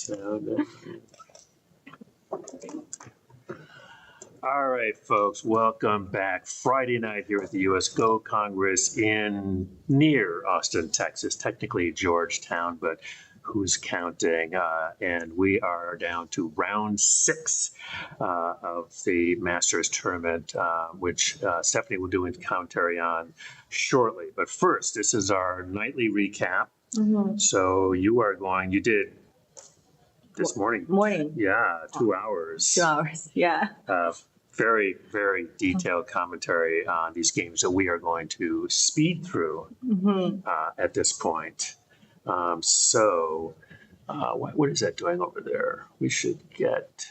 Sound. All right, folks, welcome back. Friday night here at the U.S. Go Congress in near Austin, Texas, technically Georgetown, but who's counting? And we are down to round 6 of the Masters tournament, which Stephanie will do a commentary on shortly. But first, this is our nightly recap. Mm-hmm. So you did this morning. Yeah, 2 hours. 2 hours, yeah. Very, very detailed commentary on these games that we are going to speed through at this point. What is that doing over there? We should get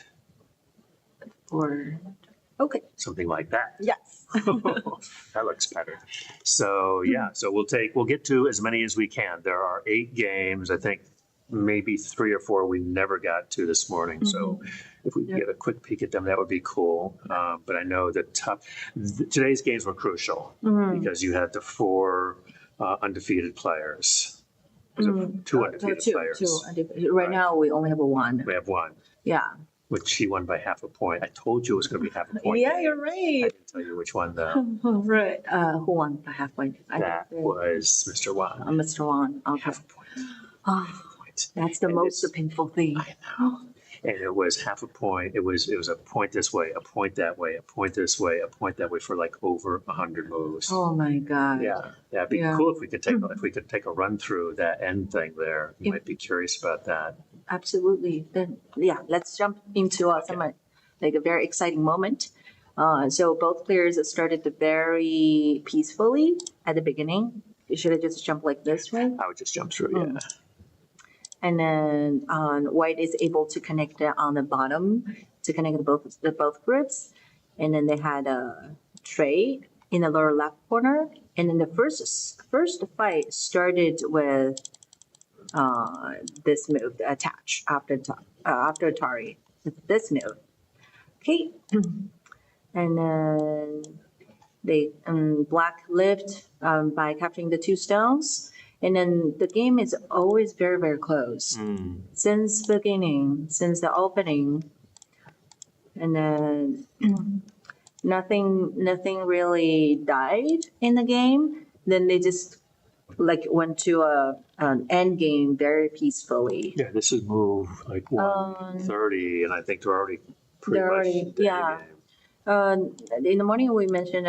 something like that. Yes. That looks better. So we'll get to as many as we can. There are 8 games. I think maybe 3 or 4 we never got to this morning. Mm-hmm. So if we can get a quick peek at them, that would be cool. But I know that today's games were crucial because you had the 4 undefeated players. Two undefeated players. Right now, we only have 1. We have 1. Yeah. Which he won by half a point. I told you it was going to be half a point. Yeah, you're right. I didn't tell you which one, though. Right. Who won by half point? That was Mr. Wan. Mr. Wan. Okay. Half a point. That's the most painful thing. I know. And it was half a point. It was a point this way, a point that way, a point this way, a point that way for like over 100 moves. Oh my God. Yeah, it'd be cool if we could take a run through that end thing there. You might be curious about that. Absolutely. Then let's jump into some a very exciting moment. So both players started very peacefully at the beginning. Should I just jump like this way? I would just jump through, yeah. And then White is able to connect it on the bottom to connect both groups. And then they had a trade in the lower left corner. And then the first fight started with this move, the attach after Atari. This move. Okay. And then they black lived by capturing the 2 stones. And then the game is always very, very close since the beginning, since the opening. And then nothing really died in the game. Then they just went to an end game very peacefully. Yeah, this is move 130, and I think they're already pretty much yeah. In the morning we mentioned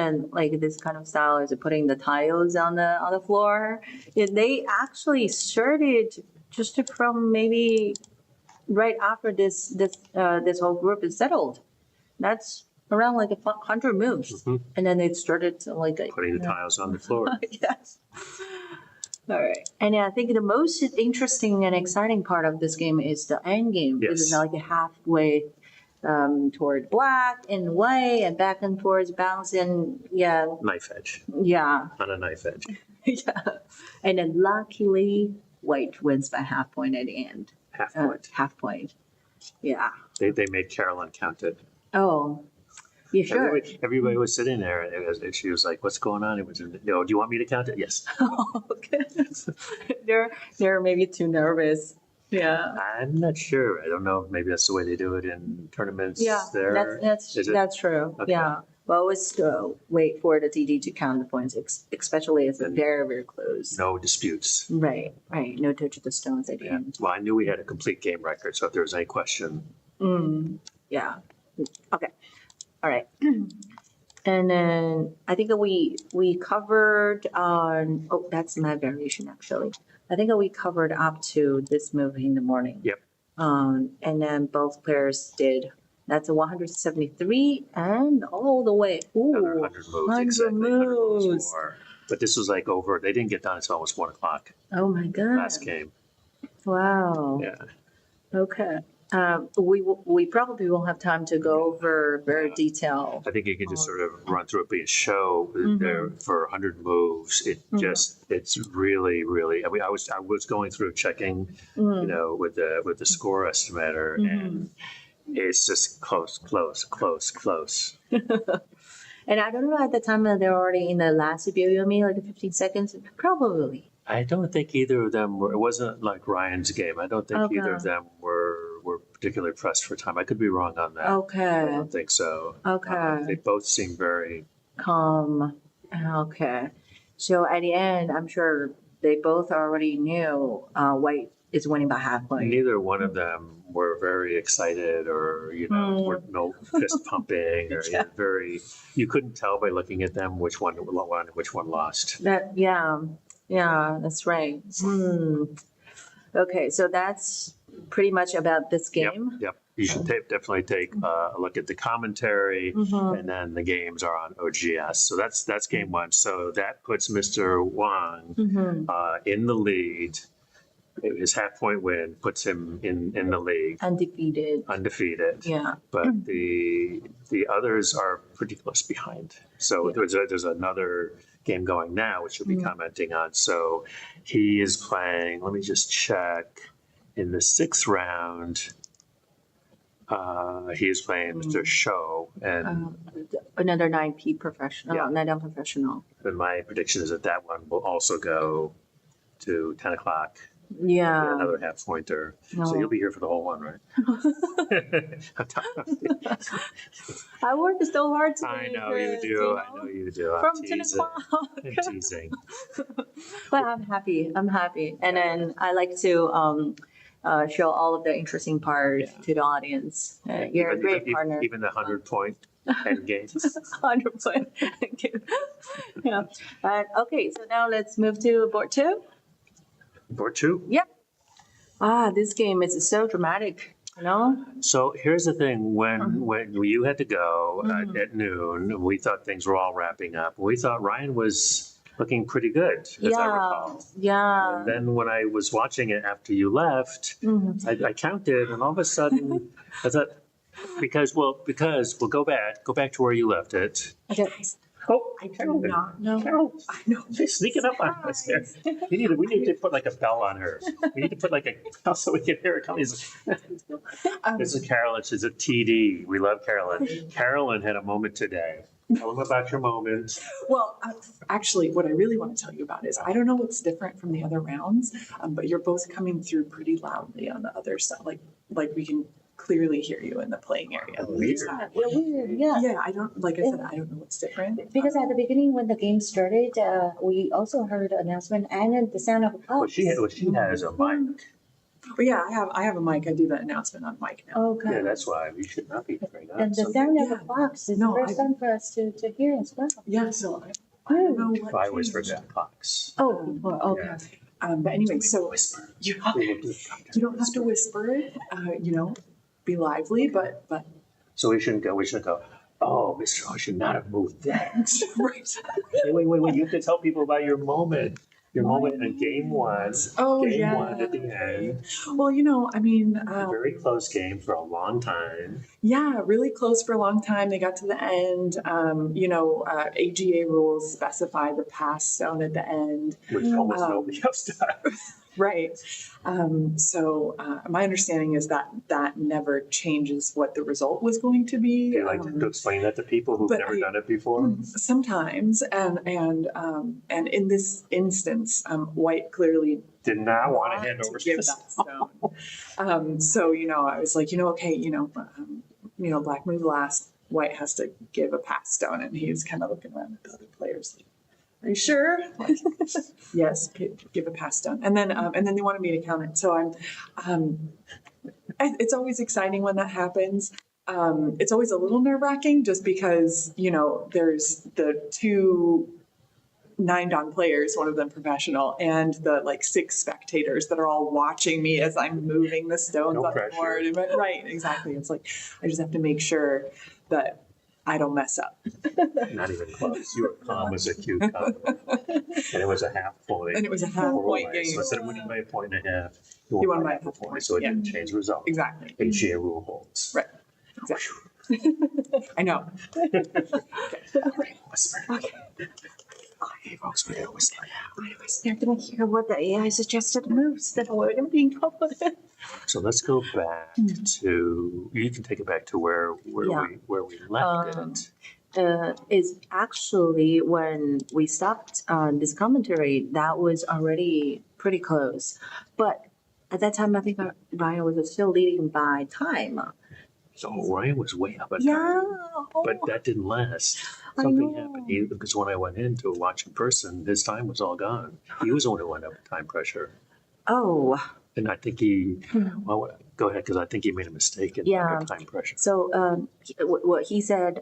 this kind of style is putting the tiles on the floor. They actually started just from maybe right after this whole group is settled. That's around 100 moves, and then they started putting the tiles on the floor. Yes. All right, and I think the most interesting and exciting part of this game is the end game. Yes. This is halfway. Toward black and white and back and forth, bouncing, Knife edge. Yeah. On a knife edge. Yeah. And then luckily, White wins by half point at the end. Half point. Yeah. They made Carolyn count it. Oh, you sure? Everybody was sitting there, and she was like, "What's going on?" It was, "Do you want me to count it?" Yes. Okay. They're maybe too nervous. Yeah, I'm not sure. I don't know. Maybe that's the way they do it in tournaments. Yeah, there. That's true. Okay. Yeah, but always wait for the TD to count the points, especially if it's very, very close. No disputes. Right. No touch of the stones at the end. Well, I knew we had a complete game record, so if there was any question. Yeah. Okay. All right. And then I think we covered on. Oh, that's my variation actually. I think we covered up to this move in the morning. Yep. And then both players did. That's a 173 and all the way. Ooh, 100 moves. 100 exactly. moves. 100 moves more. But this was over. They didn't get done until almost 1 o'clock. Oh my God. Last game. Wow. Yeah. Okay. We probably won't have time to go over very detailed. I think you can just sort of run through it, but show there for 100 moves. It's really, really. I mean, I was going through checking, with the score estimator, and it's just close. And I don't know at the time that they're already in the last BOME, 15 seconds. Probably. I don't think either of them were. It wasn't like Ryan's game. I don't think either of Okay. them were particularly pressed for time. I could be wrong on that. I Okay. don't think so. Okay. They both seem very. Calm. Okay. So at the end, I'm sure they both already knew White is winning by half point. Neither one of them were very excited, or were no fist pumping, or Yeah. very. You couldn't tell by looking at them which one won, which one lost. Yeah, that's right. Okay, so that's pretty much about this game. Yep. You should definitely take a look at the commentary, and then the games are on OGS. So that's game one. So that puts Mr. Wang in the lead. His half point win puts him in the league undefeated. Yeah. But the others are pretty close behind. So there's another game going now, which you'll be commenting on. So he is playing. Let me just check. In the sixth round, he is playing Mr. Show, and another 9P professional, Yeah. 9 professional. and my prediction is that one will also go to 10 o'clock. Yeah. Another half pointer. No. So you'll be here for the whole one, right? I work so hard today. I know Chris, you do. I know you do. From I'm 10 teasing. o'clock. I'm teasing. But I'm happy. And then I like to show all of the interesting parts to the audience. You're a great partner. Even the 100-point end games. 100%. Thank you. Yeah. Okay, so now let's move to board 2. Board 2. Yep. This game is so dramatic, So here's the thing: when you had to go at noon, we thought things were all wrapping up. We thought Ryan was looking pretty good, as I recall. Yeah. And then when I was watching it after you left, I counted, and all of a sudden, I thought, because we'll go back to where you left it. Okay. Oh, I do not know. Carol, I know. she's sneaking up on us here. We need to put like a bell on her. We need to put like a bell so we can hear her coming. This is Carolyn. She's a TD. We love Carolyn. Carolyn had a moment today. Tell them about your moment. Well, actually, what I really want to tell you about is I don't know what's different from the other rounds, but you're both coming through pretty loudly on the other side. Like we can clearly hear you in the playing area. Weird. Yeah. Yeah, I don't, like I said, I don't know what's different. Because at the beginning, when the game started, we also heard an announcement and the sound of a clock. What she has a mic. But yeah, I have a mic. I do the announcement on mic now. Okay. Yeah, that's why we should not be hearing that. And the So sound of yeah. the clocks is No, the first time for us to hear as well. Yeah, so I don't know what. I always changed. forget clocks. Oh, well, okay. But anyway, so Whisper. you don't have to whisper it. Be lively, but So we shouldn't go. Oh, Mr. O should not have moved that. right. Wait. You have to tell people about your moment. Your moment in game one. Oh, Game yeah. one at the end. Well, I mean, A very close game for a long time. yeah, really close for a long time. They got to the end. AGA rules specify the pass stone at the end. Which almost nobody else does. Right. So my understanding is that never changes what the result was going to be. Do you like to explain that to people who've but never done it before? Sometimes, and in this instance, White clearly Did not want to hand over give this. that stone. So I was like, okay, Black moved last. White has to give a pass stone, and he's kind of looking around at the other players like, are you sure? Like, yes, give a pass stone. And then they wanted me to count it. So it's always exciting when that happens. It's always a little nerve-wracking just because, there's the 2 9-dan players, one of them professional, and the 6 spectators that are all watching me as I'm moving the stones No on pressure. the board. Right, exactly. It's like, I just have to make sure that I don't mess up. Not even close. You were calm as a cucumber. And it was a half point. And it was a half-point game. So instead of winning by a point and a half, You won by half a half a point. point, So it yeah. didn't change the result. Exactly. AGA rule holds. Right. Exactly. I know. Whisper. Okay. Okay, folks, we're gonna whisper now. They're going to hear what the AI suggested moves that wouldn't be included. So let's go back to. You can take it back to where Yeah. we left Um, it. is actually when we stopped this commentary, that was already pretty close. But at that time, I think Ryan was still leading by time. So Ryan was way up at Yeah. time, but Oh, that didn't last. I Something know. happened. Because when I went in to watch in person, his time was all gone. He was the one who went up at time pressure. Oh, And I think well, go ahead, because I think he made a mistake in Yeah. under time pressure. so what he said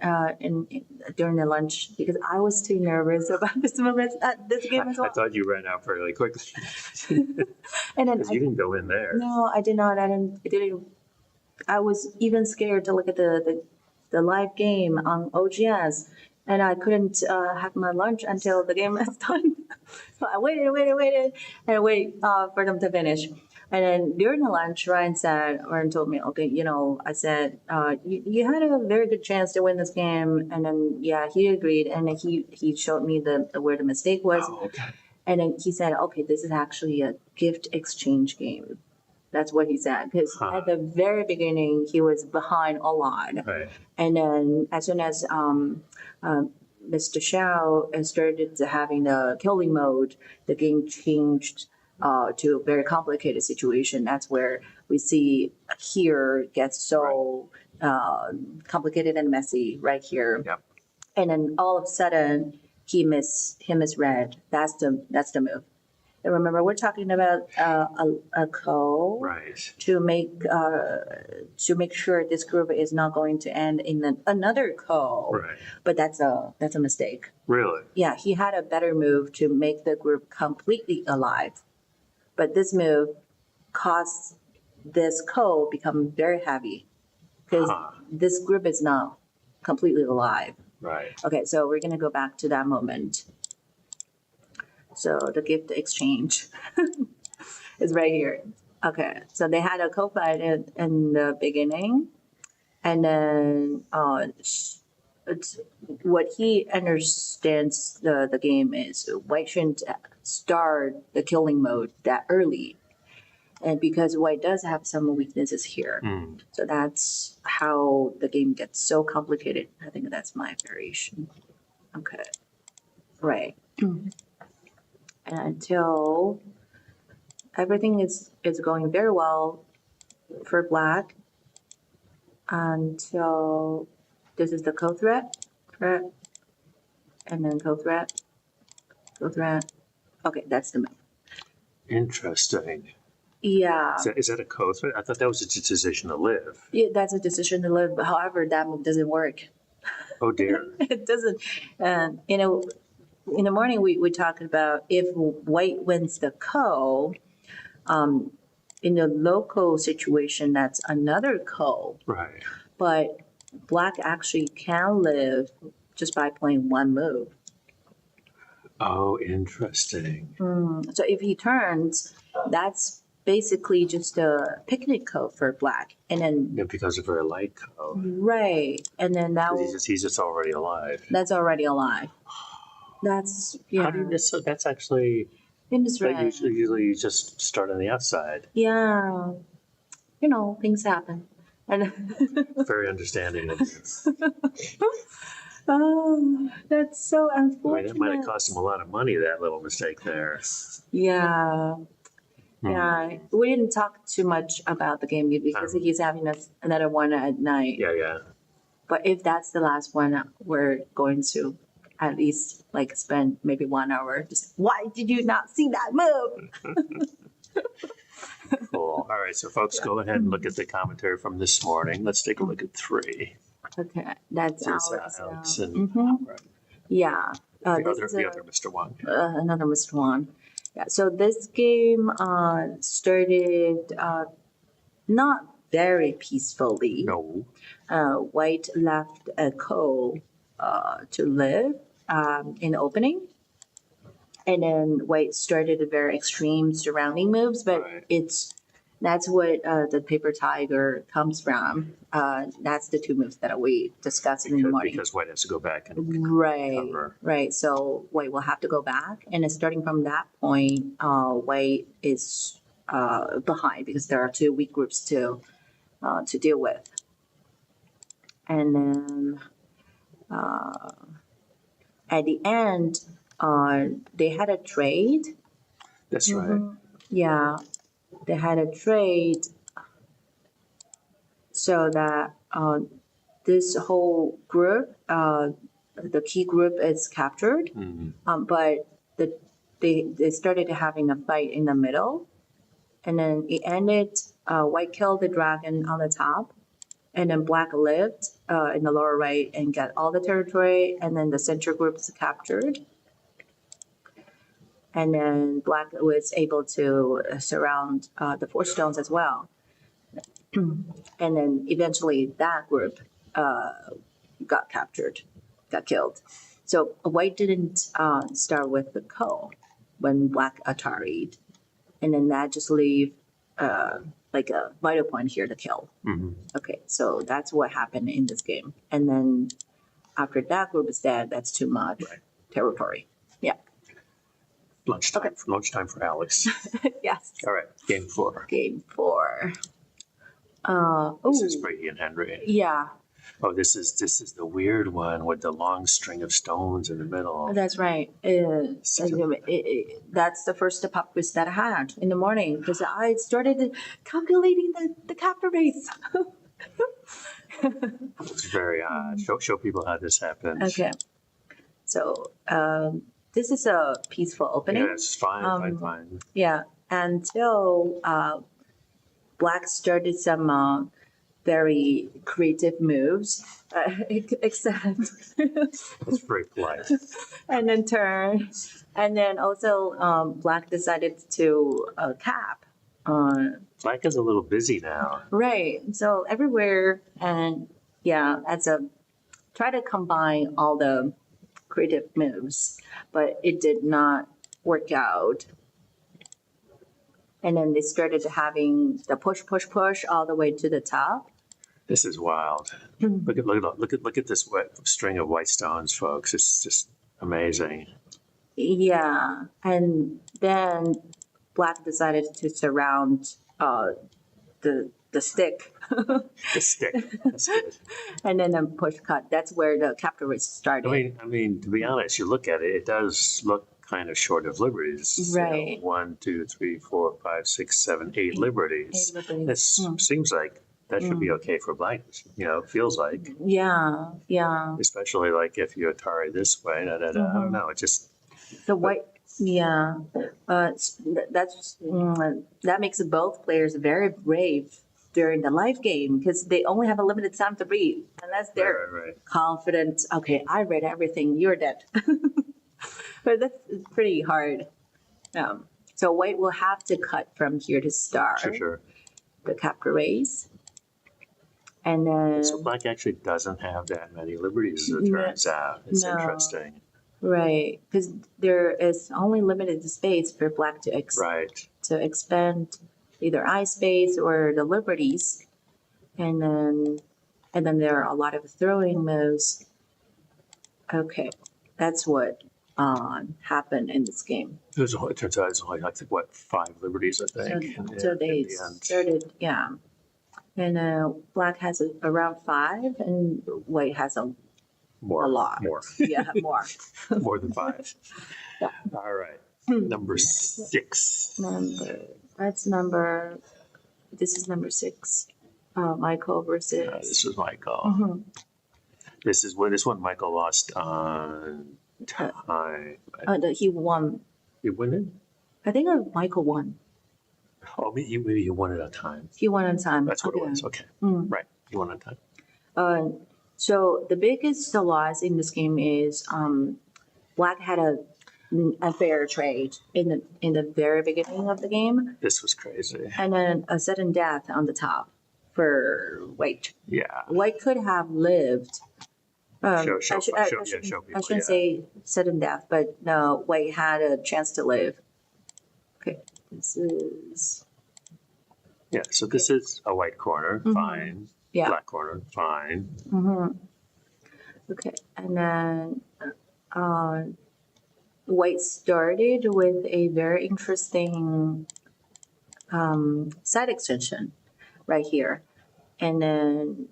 during the lunch, because I was too nervous about this game as I well. thought you ran out fairly quickly And then because you didn't go in there. no, I did not. I didn't. I was even scared to look at the live game on OGS, and I couldn't have my lunch until the game was done. So I waited, and wait for them to finish. And then during the lunch, Ryan told me, okay, I said, you had a very good chance to win this game. And then, yeah, he agreed. And then he showed me where the mistake was. Oh, okay. And then he said, okay, this is actually a gift exchange game. That's what he said. Because at the very beginning, he was behind a lot. Right. And then as soon as Mr. Shao started having the killing mode, the game changed to a very complicated situation. That's where we see here gets so complicated and messy right here. Yep. And then all of a sudden he misread. That's the move. And remember, we're talking about a code Right. to make sure this group is not going to end in another code. Right. But that's a mistake. Really? Yeah, he had a better move to make the group completely alive. But this move caused this code become very heavy because this group is not completely alive. Right. Okay, so we're gonna go back to that moment. So the gift exchange is right here. Okay, so they had a co-fight in the beginning, and then it's what he understands the game is White shouldn't start the killing mode that early, and because White does have some weaknesses here, so that's how the game gets so complicated. I think that's my variation. Okay, right. And until everything is going very well for Black until this is the co-threat, correct? And then co-threat. Okay, that's the move. Interesting. Yeah. Is that a code threat? I thought that was a decision to live. Yeah, that's a decision to live. However, that move doesn't work. Oh dear. It doesn't. In the morning, we talked about if White wins the co, in the local situation, that's another co. Right. But Black actually can live just by playing one move. Oh, interesting. So if he turns, that's basically just a picnic code for Black. And then, Yeah, because of her light code. right. And then He's just already alive. that's already alive. That's, yeah. How do you? So that's actually. In this But way. usually you just start on the outside. Yeah. Things happen. And Very understanding of you. oh, that's so I mean, unfortunate. that might have cost him a lot of money, that little mistake there. Yeah. Yeah. We didn't talk too much about the game because he's having another one at night. Yeah. But if that's the last one, we're going to at least spend maybe 1 hour. Just, why did you not see that move? Cool. All right, so folks, go ahead and look at the commentary from this morning. Let's take a look at 3. Okay, that's There's Alex. Alex and Yeah. the other Mr. Wong. Another Mr. Wong. Yeah. So this game started not very peacefully. No. White left a co to live in the opening. And then White started a very extreme surrounding moves, but Right. that's what the paper tiger comes from. That's the two moves that we discussed in the morning. Because White has to go back and Right, cover. right. So White will have to go back, and then starting from that point, White is behind because there are two weak groups to deal with. And then At the end, they had a trade. That's right. Yeah, they had a trade so that this whole group, the key group is captured, but they started having a fight in the middle, and then it ended. White killed the dragon on the top, and then Black lived in the lower right and got all the territory, and then the center group is captured. And then Black was able to surround the four stones as well. And then eventually that group got captured, got killed. So White didn't start with the coal when Black Atari'd. And then that just leave like a vital point here to kill. Okay, so that's what happened in this game. And then after that group is dead, that's too much territory. Yeah. Lunchtime for Alex. Yes. All right, game 4. Game 4. This is Brady and Henry. Yeah, Oh, this is the weird one with the long string of stones in the middle. that's right. That's the first pop quiz that I had in the morning because I started calculating the capture rates. It's very odd. Show people how this happens. Okay. So this is a peaceful opening. Yeah, it's fine. Yeah, until Black started some very creative moves, except It's very polite. and then turn, and then also Black decided to cap. Black is a little busy now. Right. So everywhere, and yeah, try to combine all the creative moves, but it did not work out. And then they started having the push all the way to the top. This is wild. Look at this string of white stones, folks. It's just amazing. Yeah, and then Black decided to surround the stick. The stick. That's good. And then push cut. That's where the capture race started. I mean, to be honest, you look at it, it does look kind of short of liberties. Right. 1, 2, 3, 4, 5, 6, 7, 8 liberties. This seems like that should be okay for Black. It feels like. Yeah. Especially like if you Atari this way. I don't know. It just. The white, yeah. That makes both players very brave during the live game because they only have a limited time to breathe, unless they're Right. confident. Okay, I read everything. You're dead. But that's pretty hard. So White will have to cut from here to start Sure. the capture race, and then So Black actually doesn't have that many liberties, as it turns out. It's No. interesting. right, because there is only limited space for Black to Right. expand either eye space or the liberties, and then there are a lot of throwing moves. Okay, that's what happened in this game. It turns out it's only like 5 liberties, I think. So they in the end. started, yeah, and Black has around 5, and White has a lot. More. Yeah, more. More than 5. Yeah. All right. Number 6. This is number 6. Michael versus. This was Michael. Mhm. This one Michael lost on time. He won. He won it? I think Michael won. Oh, maybe he won it on time. He won on time. That's what Okay. it was. Okay. Mm. Right. He won on time. So the biggest loss in this game is Black had a unfair trade in the very beginning of the game, This was crazy. and then a sudden death on the top for White. Yeah. White could have lived. Show I people. shouldn't say sudden death, but no, White had a chance to live. Okay, this is Yeah. So this is a white corner. Fine. yeah. Black corner. Fine. Okay, and then White started with a very interesting side extension right here, and then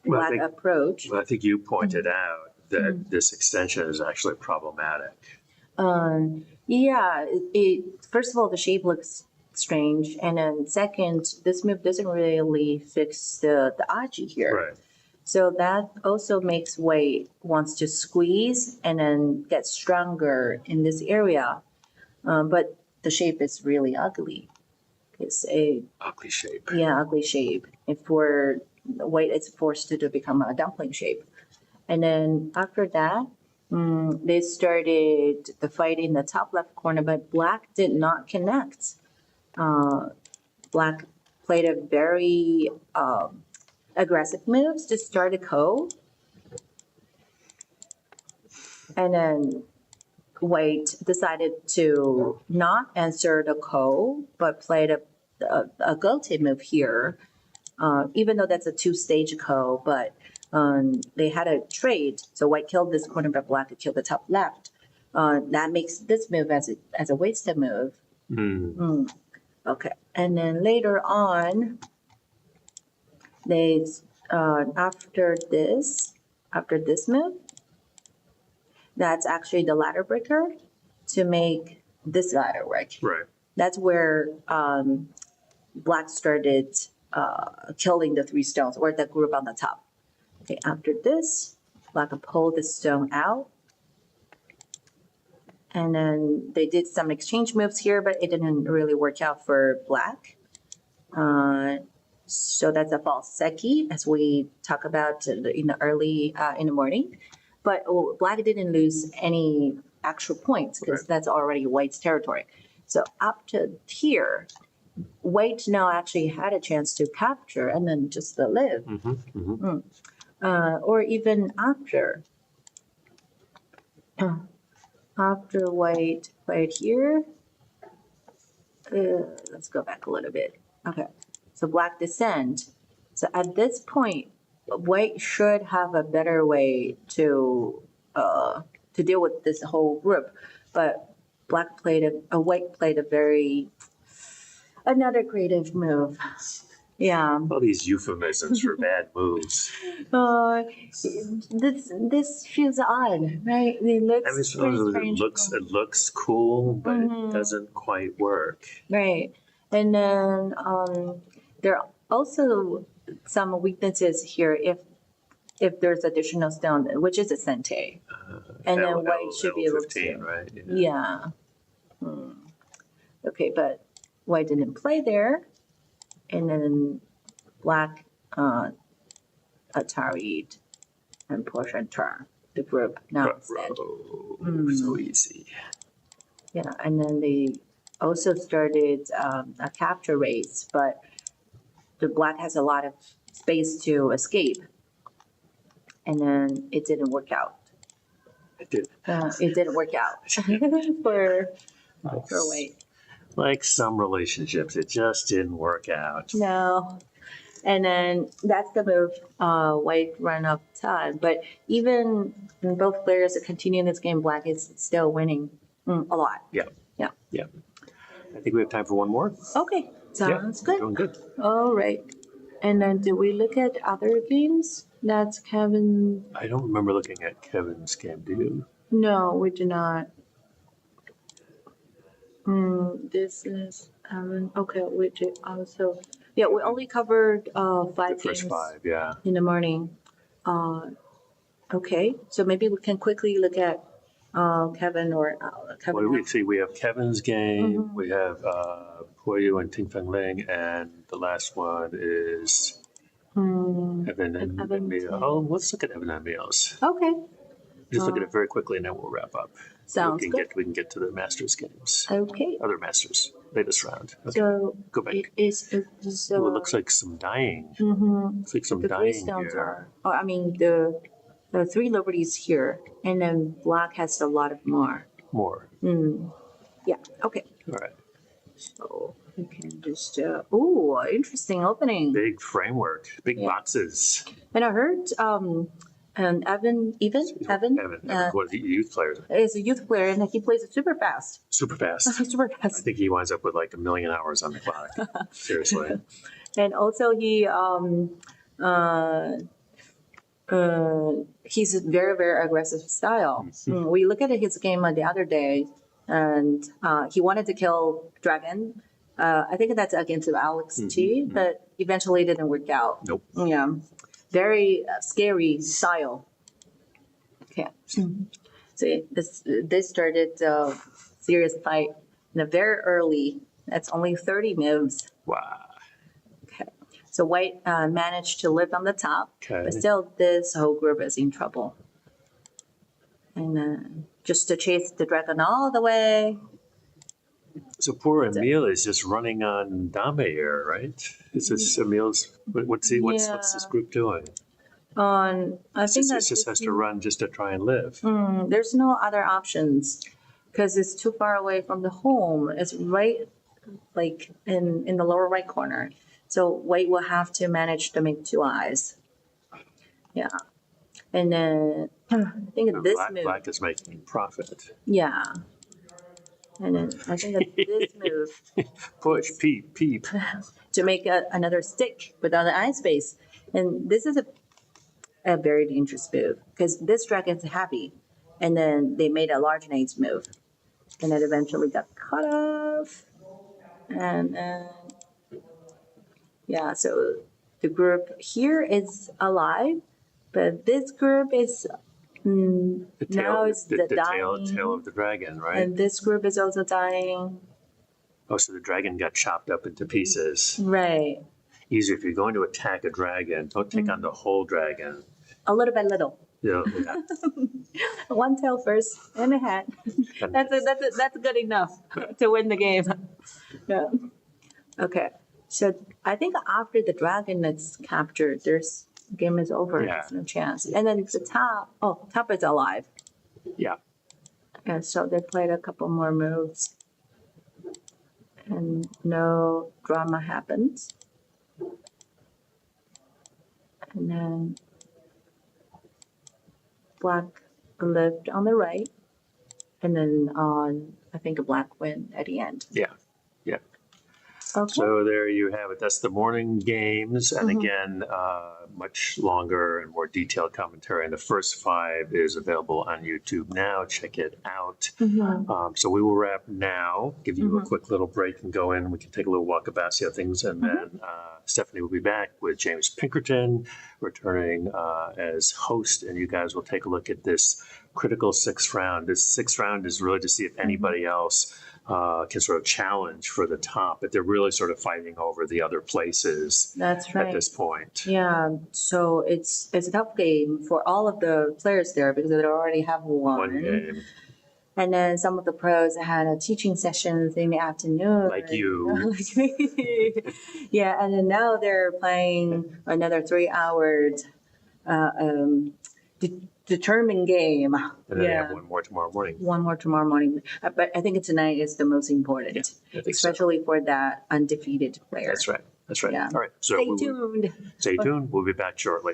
Well, I Black think- approach. Well, I think you pointed out that this extension is actually problematic. Yeah, first of all, the shape looks strange, and then second, this move doesn't really fix the aji here. Right. So that also makes Wei wants to squeeze and then get stronger in this area. But the shape is really ugly. It's a Ugly shape. ugly shape. If we're Wei, it's forced to become a dumpling shape. And then after that, they started the fight in the top left corner, but Black did not connect. Black played a very aggressive moves to start a ko. And then White decided to not answer the ko, but played a gote move here. Even though that's a two-stage ko, but they had a trade. So White killed this corner, but Black killed the top left. That makes this move as a wasted move. Okay, and then later on, they after this move, that's actually the ladder breaker to make this ladder work. Right. That's where Black started killing the 3 stones or the group on the top. Okay, after this, Black pulled the stone out. And then they did some exchange moves here, but it didn't really work out for Black. So that's a false seki, as we talk about in the early in the morning. But Black didn't lose any actual points because that's already White's territory. So up to here, White now actually had a chance to capture and then just live. Or even after. After White played here, let's go back a little bit. Okay, so Black descend. So at this point, White should have a better way to deal with this whole group, but White played another creative move. Yeah. All these euphemisms for bad moves. This feels odd, right? It looks I mean, pretty strange. it looks cool, but it doesn't quite work. Right. And then there are also some weaknesses here if there's additional stone, which is a sente. And then White should be able to. Right? Yeah. Okay, but White didn't play there. And then Black Atari'd and portion turn the group now instead. So easy. Yeah, and then they also started a capture race, but the Black has a lot of space to escape. And then it didn't work out. It did. It didn't work out for White. Like some relationships, it just didn't work out. No. And then that's the move White run up Todd. But even when both players are continuing this game, Black is still winning a lot. Yeah. Yeah. Yeah. I think we have time for one more. Okay. Sounds We're good. doing good. All right. And then did we look at other games? That's Kevin. I don't remember looking at Kevin's game, do you? No, we do not. This is okay. We did also. Yeah, we only covered 5 The games first 5, yeah. in the morning. Okay, so maybe we can quickly look at Kevin or Kevin. What do we see? We have Kevin's game, we have Poyu and Ting Feng Ling, and the last one is Evan and Emil. Oh, let's look at Evan and Emil's. Okay. Just look at it very quickly and then we'll wrap up. Sounds good. We can get to the Masters games. Okay. Other Masters, latest round. Okay, So go back. it is so. Ooh, it looks like some dying. Mm-hmm. Looks like some The 3 dying stones here. are. Oh, I mean the 3 liberties here, and then Black has a lot of more. More. Yeah. Okay. All right. So we can just. Interesting opening. Big framework, big boxes. And I heard and Evan What the youth players? is a youth player, and he plays it super fast. Super fast. Super I fast. think he winds up with like 1 million hours on the clock. Seriously. he's a very, very aggressive style. Mhm. We look at his game the other day, and he wanted to kill Dragon. I think that's against Alex T, Mhm. but eventually it didn't work out. Nope. Yeah, very scary style. Okay, so this started a serious fight in a very early. That's only 30 moves. Wow. Okay, so White managed to live on the top, Okay. but still this whole group is in trouble. And just to chase the dragon all the way. So poor Emil is just running on Dame here, right? Is this Emil's? What's this group doing? I It's think just has to run just to try and live. there's no other options because it's too far away from the home. It's right like in the lower right corner. So White will have to manage to make 2 eyes. Yeah. And then I think And this move. Black is making profit. Yeah. And then I think that this move Push, peep. to make another stick without the eye space. And this is a very dangerous move because this dragon's happy. And then they made a large nades move. And it eventually got cut off. And yeah, so the group here is alive, but this group is The tail, now it's the dying. tail of the dragon, right? And this group is also dying. Oh, so the dragon got chopped up into pieces. Right. Easier if you're going to attack a dragon, don't take on the whole dragon. A little by little. Yeah. One tail first and a head. That's good enough to win the game. Yeah. Okay. So I think after the dragon is captured, game is over. Yeah. There's no chance. And then the top is alive. Yeah. And so they played a couple more moves. And no drama happens. And then Black lived on the right. And then I think a Black win at the end. Yeah. Okay. So there you have it. That's the morning games. And again, much longer and more detailed commentary. And the first 5 is available on YouTube now. Check it out. So we will wrap now, give you a quick little break and go in. We can take a little walk about, see how things, and then Stephanie will be back with James Pinkerton returning as host, and you guys will take a look at this critical 6th round. This 6th round is really to see if anybody else can sort of challenge for the top, but they're really sort of fighting over the other places. That's right. At this point. Yeah, so it's a tough game for all of the players there because they already have One game. And then some of the pros had teaching sessions in the afternoon. Like you. Yeah, and then now they're playing another 3 hours determined game. And then they have one more tomorrow morning. One more tomorrow morning. But I think tonight is the most important, Yeah, I think so. especially for that undefeated player. That's right. Yeah. All right. So Stay tuned. Stay tuned. We'll be back shortly.